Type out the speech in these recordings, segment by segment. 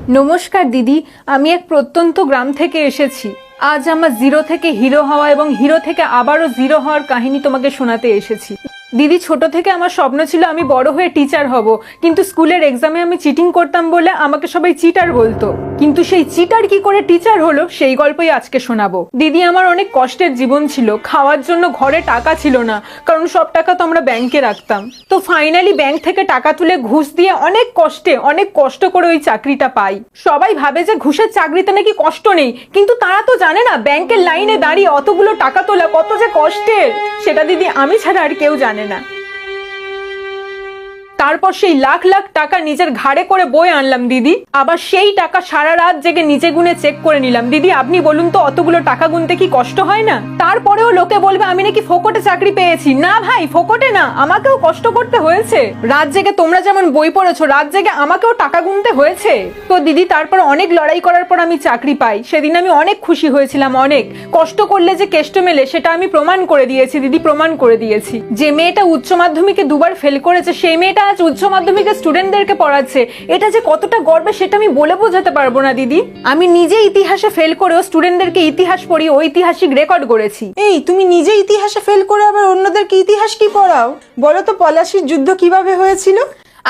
নমস্কার দিদি, আমি এক প্রত্যন্ত গ্রাম থেকে এসেছি। আজ আমার জিরো থেকে হিরো হওয়া এবং হিরো থেকে আবারও জিরো হওয়ার কাহিনী তোমাকে শোনাতে এসেছি। দিদি, ছোট থেকে আমার স্বপ্ন ছিল আমি বড় হয়ে টিচার হব, কিন্তু স্কুলের এক্সামে আমি চিটিং করতাম বলে আমাকে সবাই চিটার বলতো। কিন্তু সেই চিটার কি করে টিচার হলো সেই গল্পই আজকে শোনাবো। দিদি, আমার অনেক কষ্টের জীবন ছিল। খাওয়ার জন্য ঘরে টাকা ছিল না, কারণ সব টাকা তো আমরা ব্যাংকে রাখতাম। তো ফাইনালি ব্যাংক থেকে টাকা তুলে ঘুষ দিয়ে অনেক কষ্ট করে ওই চাকরিটা পাই। সবাই ভাবে যে ঘুষের চাকরিতে নাকি কষ্ট নেই, কিন্তু তারা তো জানে না ব্যাংকের লাইনে দাঁড়িয়ে অতগুলো টাকা তোলা কত যে কষ্টের। সেটা দিদি আমি ছাড়া আর কেউ জানে না। তারপর সেই লাখ লাখ টাকা নিজের ঘাড়ে করে বয়ে আনলাম দিদি। আবার সেই টাকা সারা রাত জেগে নিজে গুনে চেক করে নিলাম। দিদি, আপনি বলুন তো অতগুলো টাকা গুনতে কি কষ্ট হয় না? তারপরেও লোকে বলবে আমি নাকি ফোকটে চাকরি পেয়েছি। না ভাই, ফোকটে না, আমাকেও কষ্ট করতে হয়েছে। রাত জেগে তোমরা যেমন বই পড়েছো, রাত জেগে আমাকেও টাকা গুনতে হয়েছে। তো দিদি, তারপর অনেক লড়াই করার পর আমি চাকরি পাই। সেদিন আমি অনেক খুশি হয়েছিলাম। অনেক কষ্ট করলে যে কেষ্ট মেলে সেটা আমি প্রমাণ করে দিয়েছি দিদি, প্রমাণ করে দিয়েছি। যে মেয়েটা উচ্চ মাধ্যমিকে দুবার ফেল করেছে, সেই মেয়েটা আজ উচ্চ মাধ্যমিকের স্টুডেন্টদেরকে পড়াচ্ছে। এটা যে কতটা গর্বে সেটা আমি বলে বোঝাতে পারবো না দিদি। আমি নিজে ইতিহাসে ফেল করেও স্টুডেন্টদেরকে ইতিহাস পড়িয়ে ঐতিহাসিক রেকর্ড গড়েছি। এই, তুমি নিজে ইতিহাসে ফেল করে আবার অন্যদেরকে ইতিহাস কি পড়াও? বলো তো পলাশীর যুদ্ধ কিভাবে হয়েছিল?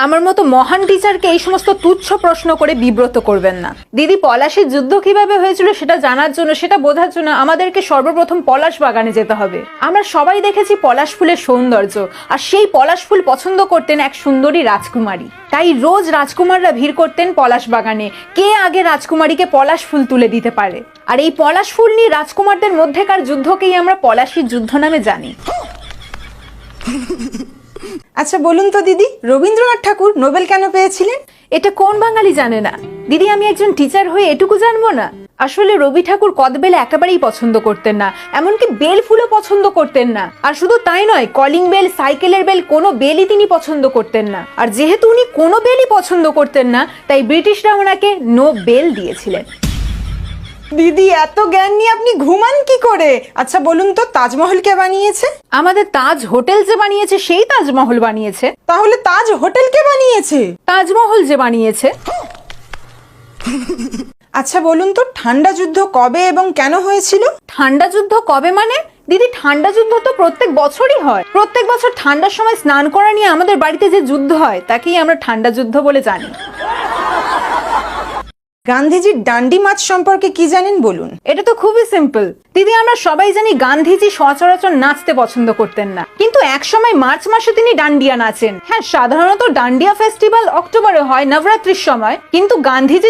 আমার মতো মহান টিচারকে এই সমস্ত তুচ্ছ প্রশ্ন করে বিব্রত করবেন না দিদি। পলাশীর যুদ্ধ কিভাবে হয়েছিল সেটা জানার জন্য, সেটা বোঝার জন্য আমাদেরকে সর্বপ্রথম পলাশ বাগানে যেতে হবে। আমরা সবাই দেখেছি পলাশ ফুলের সৌন্দর্য, আর সেই পলাশ ফুল পছন্দ করতেন এক সুন্দরী রাজকুমারী। তাই রোজ রাজকুমাররা ভিড় করতেন পলাশ বাগানে, কে আগে রাজকুমারীকে পলাশ ফুল তুলে দিতে পারে। আর এই পলাশ ফুল নিয়ে রাজকুমারদের মধ্যেকার যুদ্ধকেই আমরা পলাশীর যুদ্ধ নামে জানি। আচ্ছা বলুন তো দিদি, রবীন্দ্রনাথ ঠাকুর নোবেল কেন পেয়েছিলেন? এটা কোন বাঙালি জানে না? দিদি, আমি একজন টিচার হয়ে এটুকু জানবো না? আসলে রবি ঠাকুর কদবেল একেবারেই পছন্দ করতেন না, এমনকি বেল ফুলও পছন্দ করতেন না। আর শুধু তাই নয়, কলিং বেল, সাইকেলের বেল, কোনো বেলই তিনি পছন্দ করতেন না। আর যেহেতু উনি কোনো বেলই পছন্দ করতেন না, তাই ব্রিটিশরা ওনাকে নো বেল দিয়েছিলেন। দিদি, এত জ্ঞান নিয়ে আপনি ঘুমান কি করে? আচ্ছা বলুন তো, তাজমহল কে বানিয়েছে? আমাদের তাজ হোটেল যে বানিয়েছে সেই তাজমহল বানিয়েছে। তাহলে তাজ হোটেল কে বানিয়েছে? তাজমহল যে বানিয়েছে। আচ্ছা বলুন তো, ঠান্ডা যুদ্ধ কবে এবং কেন হয়েছিল? ঠান্ডা যুদ্ধ কবে মানে? দিদি, ঠান্ডা যুদ্ধ তো প্রত্যেক বছরই হয়। প্রত্যেক বছর ঠান্ডার সময় স্নান করা নিয়ে আমাদের বাড়িতে যে যুদ্ধ হয় তাকেই আমরা ঠান্ডা যুদ্ধ বলে জানি। গান্ধীজির ডান্ডি মাছ সম্পর্কে কি জানেন বলুন? এটা তো খুবই সিম্পল দিদি। আমরা সবাই জানি গান্ধীজি সচরাচর নাচতে পছন্দ করতেন না, কিন্তু এক সময় মার্চ মাসে তিনি ডান্ডিয়া নাচেন। হ্যাঁ, সাধারণত ডান্ডিয়া ফেস্টিভ্যাল অক্টোবরে হয়, নবরাত্রির সময়। কিন্তু গান্ধীজি